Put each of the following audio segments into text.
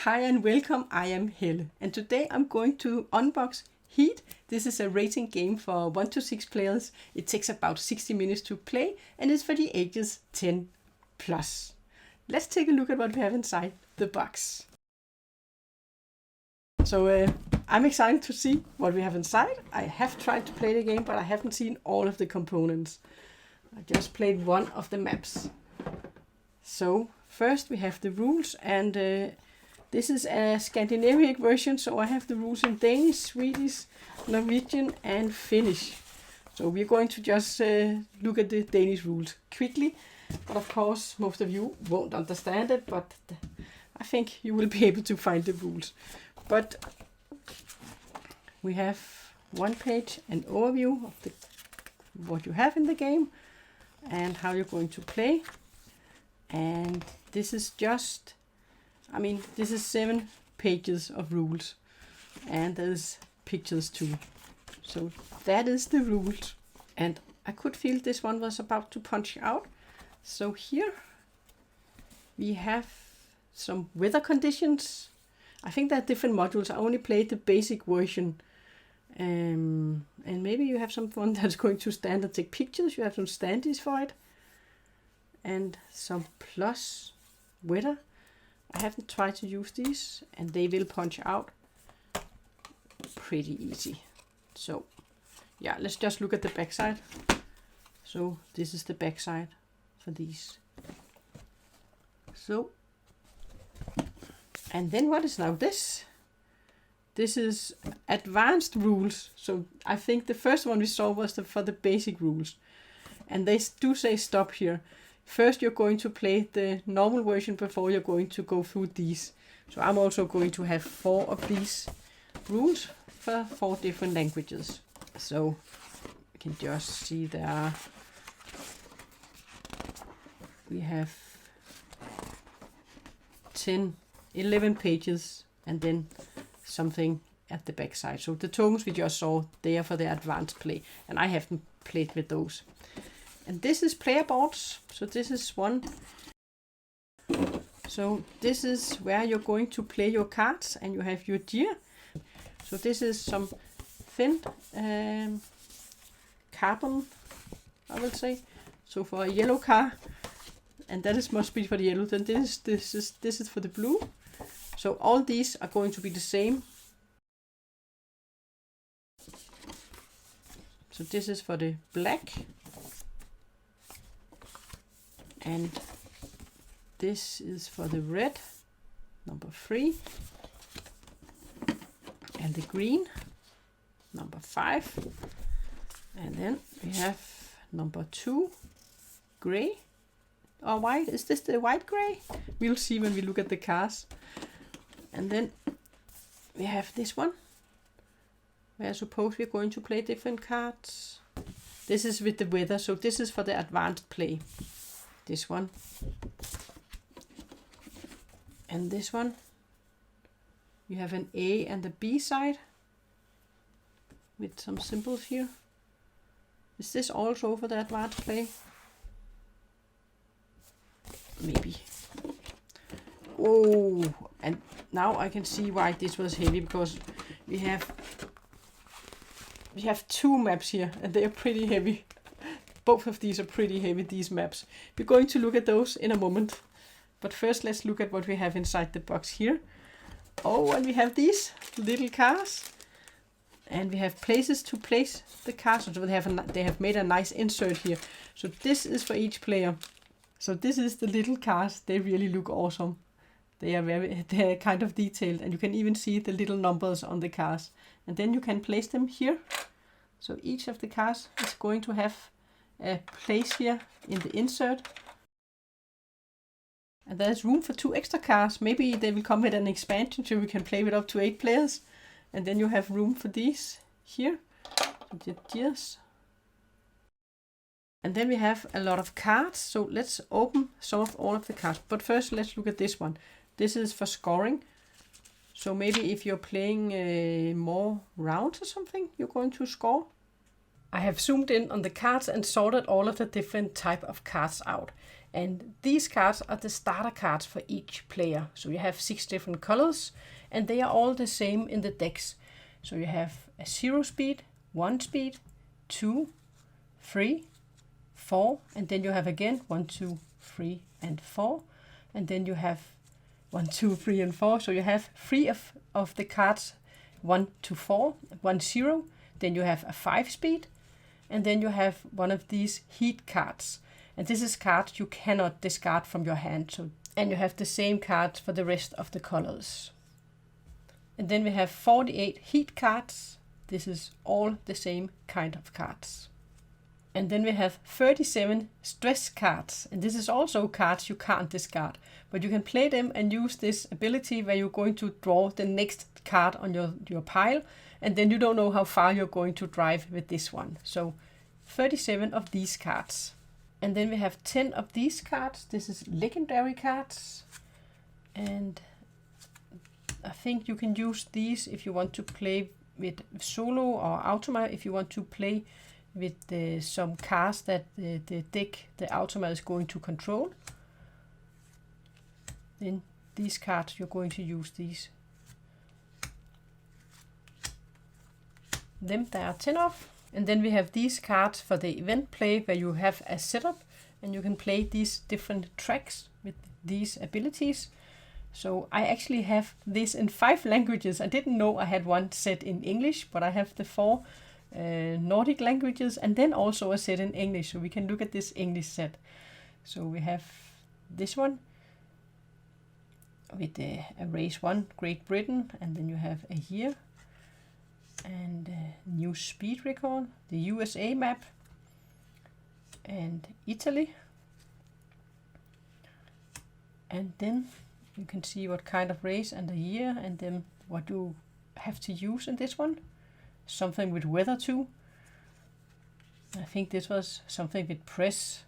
Hi and welcome, I am Helle, and today I'm going to unbox Heat. This is a racing game for 1 to 6 players. It takes about 60 minutes to play and is for the ages 10 plus. Let's take a look at what we have inside the box. So I'm excited to see what we have inside. I have tried to play the game, but I haven't seen all of the components. I just played one of the maps. So first we have the rules, and this is a Scandinavian version, so I have the rules in Danish, Swedish, Norwegian and Finnish. So we're going to just look at the Danish rules quickly, but of course most of you won't understand it, but I think you will be able to find the rules. But we have one page, an overview of what you have in the game and how you're going to play. And this is just, this is 7 pages of rules, and there's pictures too. So that is the rules. And I could feel this one was about to punch out. So here we have some weather conditions. I think there are different modules. I only played the basic version. And maybe you have someone that's going to stand and take pictures. You have some standees for it. And some plus weather. I haven't tried to use these, and they will punch out pretty easy. So yeah, let's just look at the back side. So this is the back side for these. So, and then what is now this? This is advanced rules. So I think the first one we saw was for the basic rules, and they do say stop here. First, you're going to play the normal version before you're going to go through these. So I'm also going to have 4 of these rules for 4 different languages. So you can just see there we have 11 pages and then something at the back side. So the tokens we just saw, they are for the advanced play, and I haven't played with those. And this is player boards. So this is one. So this is where you're going to play your cards, and you have your gear. So this is some thin carbon, I will say. So for a yellow car, and that must be for the yellow. Then this is for the blue. So all these are going to be the same. So this is for the black. And this is for the red, number 3, and the green, number 5, and then we have number 2, gray or white. Is this the white gray? We'll see when we look at the cars. And then we have this one, where I suppose we're going to play different cards. This is with the weather, so this is for the advanced play. This one and this one, you have an A and a B side with some symbols here. Is this also for the advanced play? Maybe. Oh, and now I can see why this was heavy, because we have 2 maps here, and they are pretty heavy. Both of these are pretty heavy, these maps. We're going to look at those in a moment. But first, let's look at what we have inside the box here. Oh, and we have these little cars. And we have places to place the cars. So they have made a nice insert here. So this is for each player. So this is the little cars. They really look awesome. They are kind of detailed. And you can even see the little numbers on the cars. And then you can place them here. So each of the cars is going to have a place here in the insert, and there's room for 2 extra cars. Maybe they will come with an expansion so we can play with up to 8 players, and then you have room for these here, the gears. And then we have a lot of cards, so let's open all of the cards. But first, let's look at this one. This is for scoring. So maybe if you're playing more rounds or something, you're going to score. I have zoomed in on the cards and sorted all of the different type of cards out. And these cards are the starter cards for each player. So you have 6 different colors, and they are all the same in the decks. So you have a 0 speed, 1 speed, 2, 3, 4, and then you have again 1, 2, 3, and 4. And then you have 1, 2, 3, and 4. So you have 3 of the cards 1 to 4, 1, 0. Then you have a 5 speed, and then you have one of these heat cards. And this is cards you cannot discard from your hand. So, and you have the same cards for the rest of the colors. And then we have 48 heat cards. This is all the same kind of cards. And then we have 37 stress cards. And this is also cards you can't discard. But you can play them and use this ability where you're going to draw the next card on your pile. And then you don't know how far you're going to drive with this one. So 37 of these cards. And then we have 10 of these cards. This is legendary cards. And I think you can use these if you want to play with solo or automa, if you want to play with some cards that the deck, the automa is going to control. Then these cards, you're going to use these. Them there are 10 of. And then we have these cards for the event play where you have a setup and you can play these different tracks with these abilities. So I actually have this in 5 languages. I didn't know I had one set in English, but I have the 4 Nordic languages and then also a set in English. So we can look at this English set. So we have this one with a race 1, Great Britain, and then you have a year. And new speed record, the USA map, and Italy. And then you can see what kind of race and the year, and then what you have to use in this one. Something with weather too. I think this was something with press,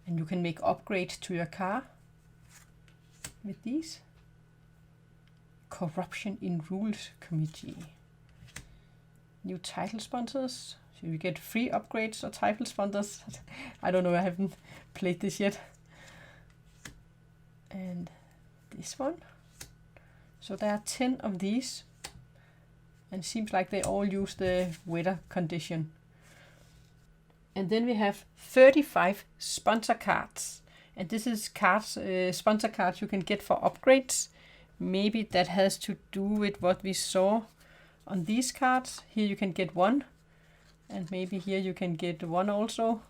and you can make upgrades to your car with these. Corruption in Rules Committee. New title sponsors. So you get free upgrades or title sponsors. I don't know, I haven't played this yet. And this one. So there are 10 of these. And it seems like they all use the weather condition. And then we have 35 sponsor cards. And this is cards, sponsor cards you can get for upgrades. Maybe that has to do with what we saw on these cards. Here you can get 1, and maybe here you can get 1 also,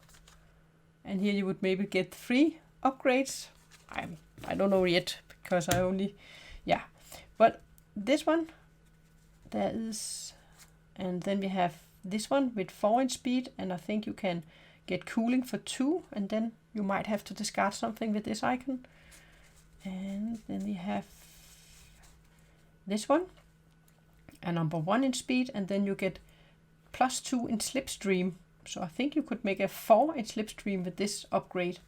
and here you would maybe get 3 upgrades. I don't know yet because I only, yeah, but this one there is, and then we have this one with 4 in speed, and I think you can get cooling for 2, and then you might have to discard something with this icon. And then we have this one, a number 1 in speed, and then you get +2 in slipstream. So I think you could make a 4 in slipstream with this upgrade.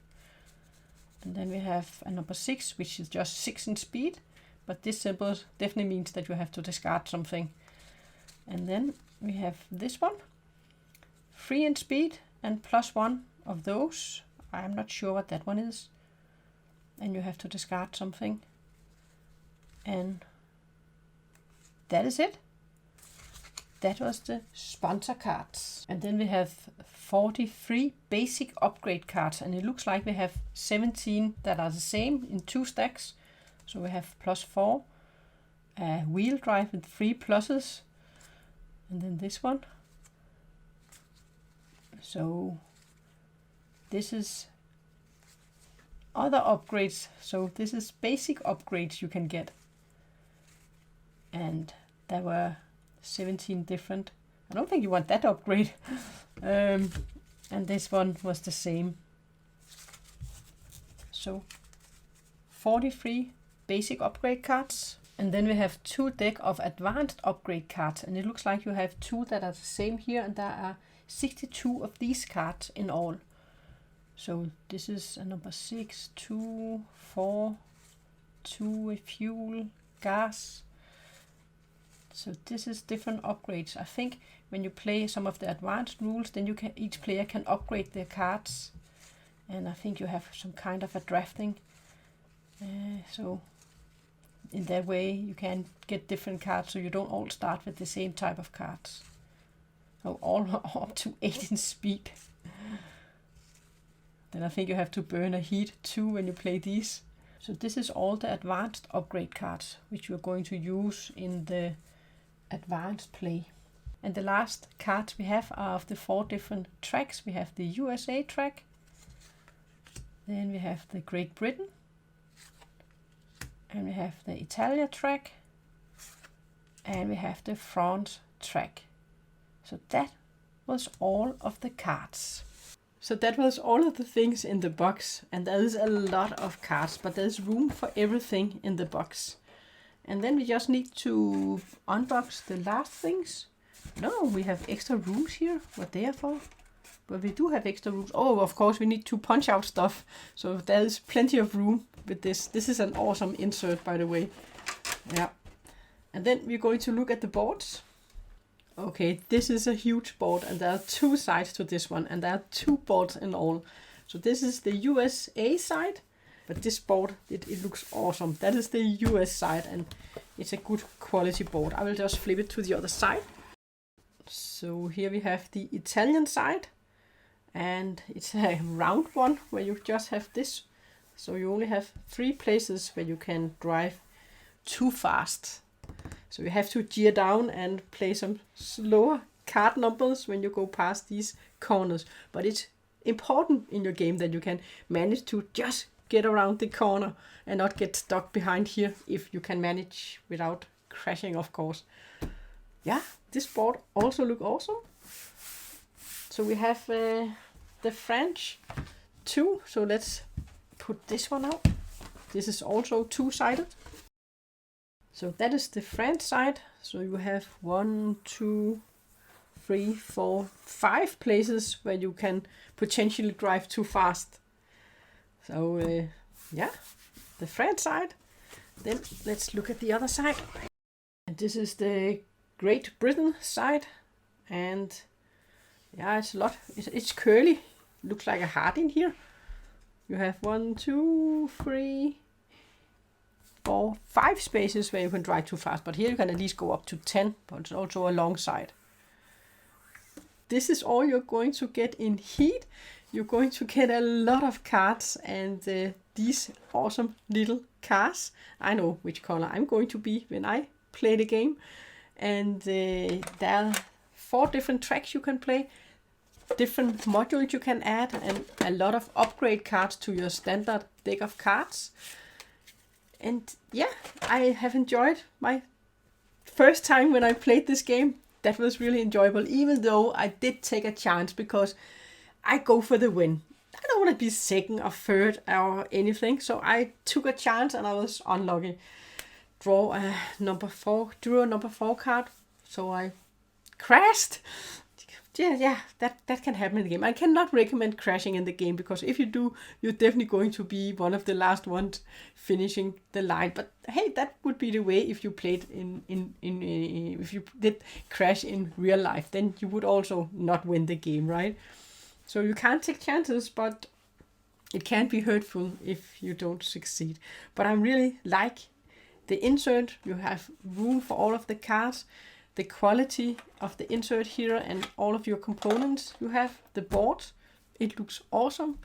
And then we have a number 6, which is just 6 in speed, but this symbol definitely means that you have to discard something. And then we have this one, 3 in speed and +1 of those. I'm not sure what that one is. And you have to discard something. And that is it. That was the sponsor cards. And then we have 43 basic upgrade cards. And it looks like we have 17 that are the same in 2 stacks. So we have +4, a wheel drive with 3 pluses. And then this one. So this is other upgrades. So this is basic upgrades you can get. And there were 17 different. I don't think you want that upgrade. And this one was the same. So 43 basic upgrade cards. And then we have 2 deck of advanced upgrade cards. And it looks like you have 2 that are the same here. And there are 62 of these cards in all. So this is a number 6, 2, 4, 2, a fuel, gas. So this is different upgrades. I think when you play some of the advanced rules, then you can, each player can upgrade their cards. And I think you have some kind of a drafting. So in that way you can get different cards, so you don't all start with the same type of cards. Oh, all up to 8 in speed. Then I think you have to burn a heat too when you play these. So this is all the advanced upgrade cards, which you're going to use in the advanced play. And the last cards we have are of the 4 different tracks. We have the USA track. Then we have the Great Britain. And we have the Italia track. And we have the France track. So that was all of the cards. So that was all of the things in the box, and there is a lot of cards, but there's room for everything in the box. And then we just need to unbox the last things. No, we have extra rooms here, what they are for. But we do have extra rooms. Oh, of course, we need to punch out stuff. So there is plenty of room with this. This is an awesome insert, by the way. Yeah. And then we're going to look at the boards. Okay, this is a huge board, and there are 2 sides to this one, and there are 2 boards in all. So this is the USA side, but this board, it looks awesome. That is the US side, and it's a good quality board. I will just flip it to the other side. So here we have the Italian side, and it's a round one where you just have this. So you only have 3 places where you can drive too fast. So you have to gear down and play some slower card numbers when you go past these corners. But it's important in your game that you can manage to just get around the corner and not get stuck behind here, if you can manage without crashing, of course. Yeah, this board also looks awesome. So we have the French too. So let's put this one out. This is also 2-sided. So that is the French side. So you have 1, 2, 3, 4, 5 places where you can potentially drive too fast. So yeah, the French side. Then let's look at the other side. And this is the Great Britain side. And yeah, it's a lot. It's curly. Looks like a heart in here. You have 1, 2, 3, 4, 5 spaces where you can drive too fast, but here you can at least go up to 10, but it's also a long side. This is all you're going to get in Heat. You're going to get a lot of cards and these awesome little cars. I know which color I'm going to be when I play the game. And there are 4 different tracks you can play, different modules you can add, and a lot of upgrade cards to your standard deck of cards. And yeah, I have enjoyed my first time when I played this game. That was really enjoyable, even though I did take a chance because I go for the win. I don't want to be second or third or anything. So I took a chance and I was unlucky. Drew a number 4 card. So I crashed. Yeah, that can happen in the game. I cannot recommend crashing in the game, because if you do, you're definitely going to be one of the last ones finishing the line. But hey, that would be the way if you played if you did crash in real life, then you would also not win the game, right? So you can't take chances, but it can be hurtful if you don't succeed. But I really like the insert. You have room for all of the cards. The quality of the insert here and all of your components. You have the board. It looks awesome.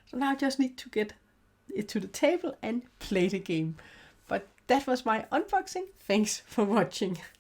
So now I just need to get it to the table and play the game. But that was my unboxing. Thanks for watching.